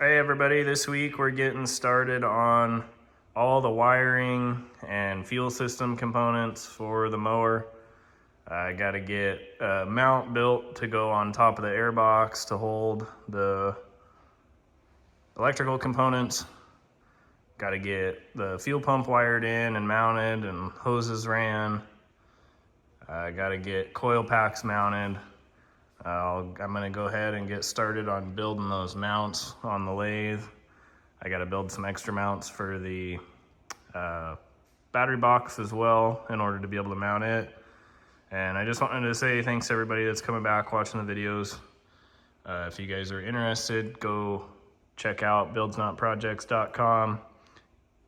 Hey everybody, this week we're getting started on all the wiring and fuel system components for the mower. I got to get a mount built to go on top of the air box to hold the electrical components. Got to get the fuel pump wired in and mounted and hoses ran. I got to get coil packs mounted. I'm gonna go ahead and get started on building those mounts on the lathe. I gotta build some extra mounts for the battery box as well in order to be able to mount it. And I just wanted to say thanks to everybody that's coming back watching the videos. If you guys are interested, go check out buildsnotprojects.com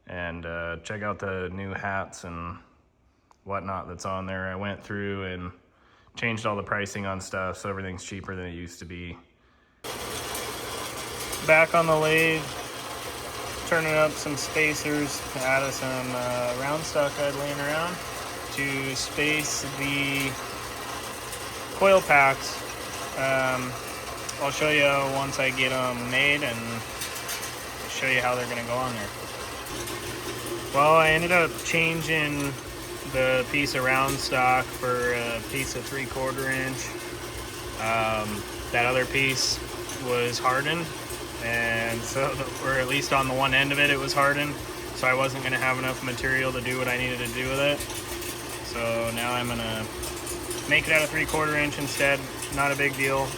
and check out the new hats and whatnot that's on there. I went through and changed all the pricing on stuff, so everything's cheaper than it used to be. Back on the lathe, turning up some spacers out of some round stock I had laying around to space the coil packs. I'll show you once I get them made and show you how they're gonna go on there. Well, I ended up changing the piece of round stock for a piece of 3/4 inch. That other piece was hardened, and so, or at least on the one end of it, it was hardened, so I wasn't going to have enough material to do what I needed to do with it. So now I'm going to make it out of 3/4 inch instead. Not a big deal.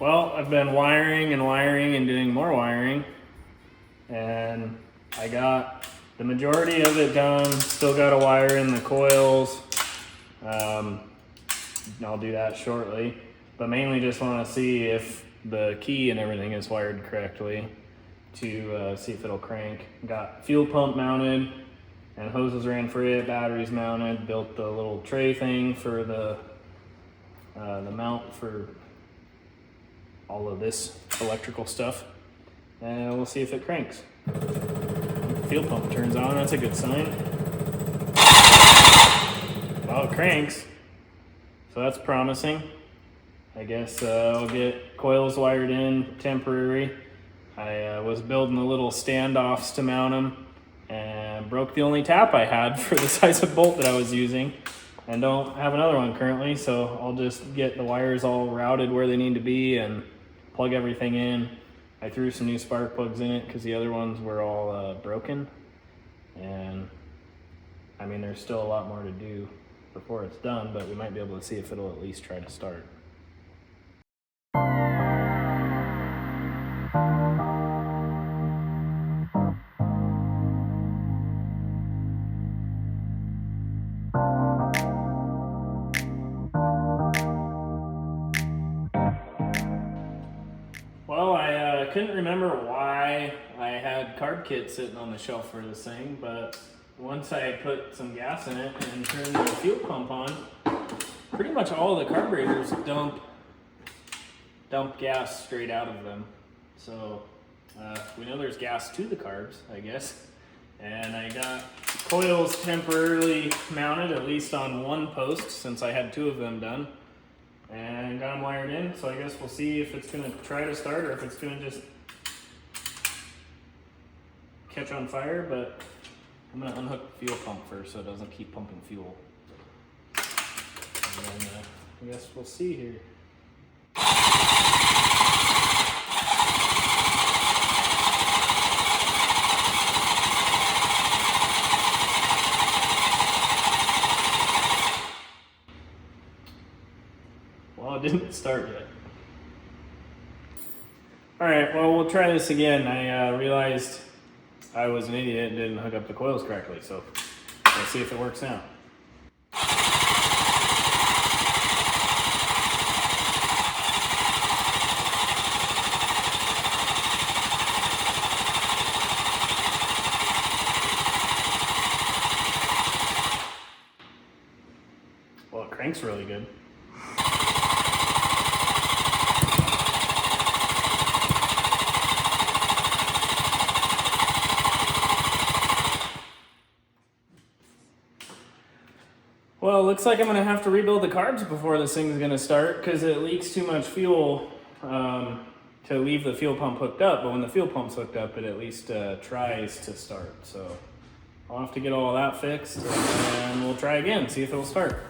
Well, I've been wiring and doing more wiring, and I got the majority of it done. Still got to wire in the coils. I'll do that shortly, but mainly just want to see if the key and everything is wired correctly to see if it'll crank. Got fuel pump mounted and hoses ran for it, batteries mounted, built the little tray thing for the mount for all of this electrical stuff, and we'll see if it cranks. Fuel pump turns on, that's a good sign. Well, it cranks, so that's promising. I guess I'll get coils wired in temporary. I was building the little standoffs to mount them and broke the only tap I had for the size of bolt that I was using, and don't have another one currently, so I'll just get the wires all routed where they need to be and plug everything in. I threw some new spark plugs in it because the other ones were all broken, and I mean there's still a lot more to do before it's done, but we might be able to see if it'll at least try to start. Well, I couldn't remember why I had carb kit sitting on the shelf for this thing, but once I put some gas in it and turned the fuel pump on, pretty much all the carburetors dump gas straight out of them. So we know there's gas to the carbs, I guess. And I got coils temporarily mounted, at least on one post, since I had two of them done. And got them wired in, so I guess we'll see if it's gonna try to start or if it's gonna just catch on fire, but I'm gonna unhook the fuel pump first so it doesn't keep pumping fuel. And then I guess we'll see here. Well, it didn't start yet. All right, well, we'll try this again. I realized I was an idiot and didn't hook up the coils correctly, so let's see if it works now. Well, it cranks really good. Well, it looks like I'm gonna have to rebuild the carbs before this thing's gonna start because it leaks too much fuel to leave the fuel pump hooked up. But when the fuel pump's hooked up, it at least tries to start. So I'll have to get all that fixed and we'll try again, see if it'll start.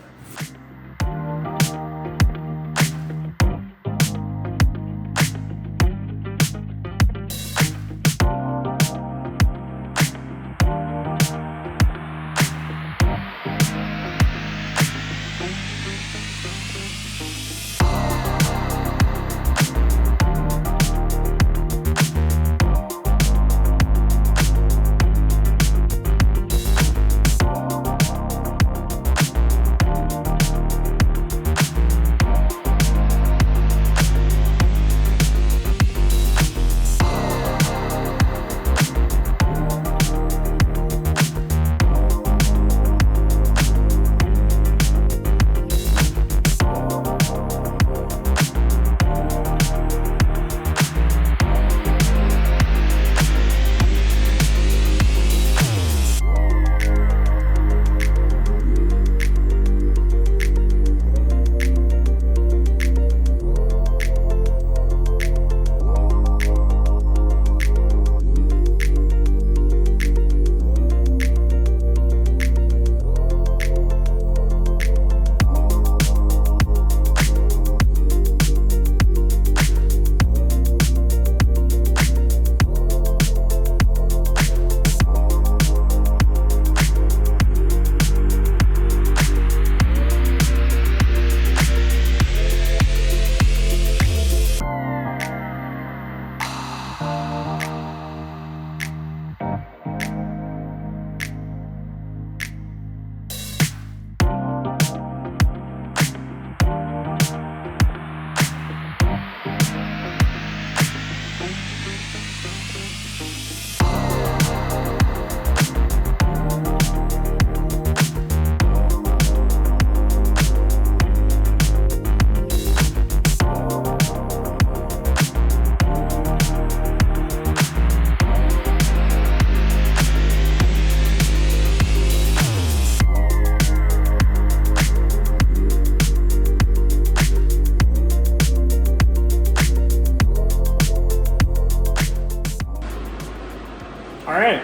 All right,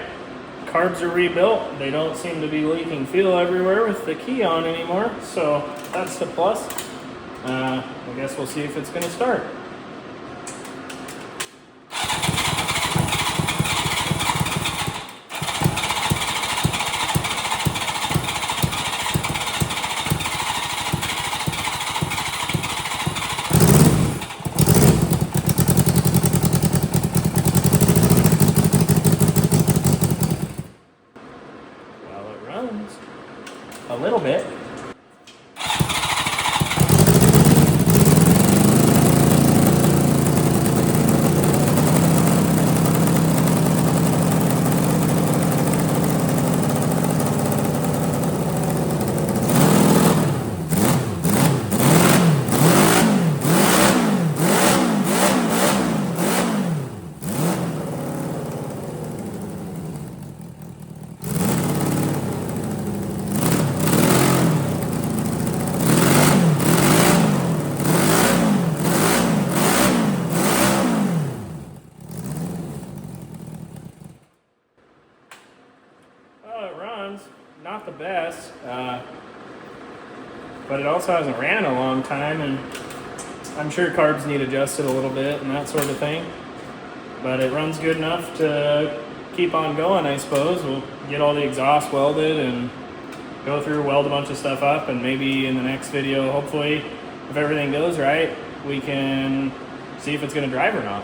carbs are rebuilt. They don't seem to be leaking fuel everywhere with the key on anymore, so that's the plus. I guess we'll see if it's gonna start. A little bit. Not the best, but it also hasn't ran in a long time, and I'm sure carbs need adjusted a little bit and that sort of thing, but it runs good enough to keep on going, I suppose. We'll get all the exhaust welded and go through, weld a bunch of stuff up, and maybe in the next video, hopefully, if everything goes right, we can see if it's going to drive or not.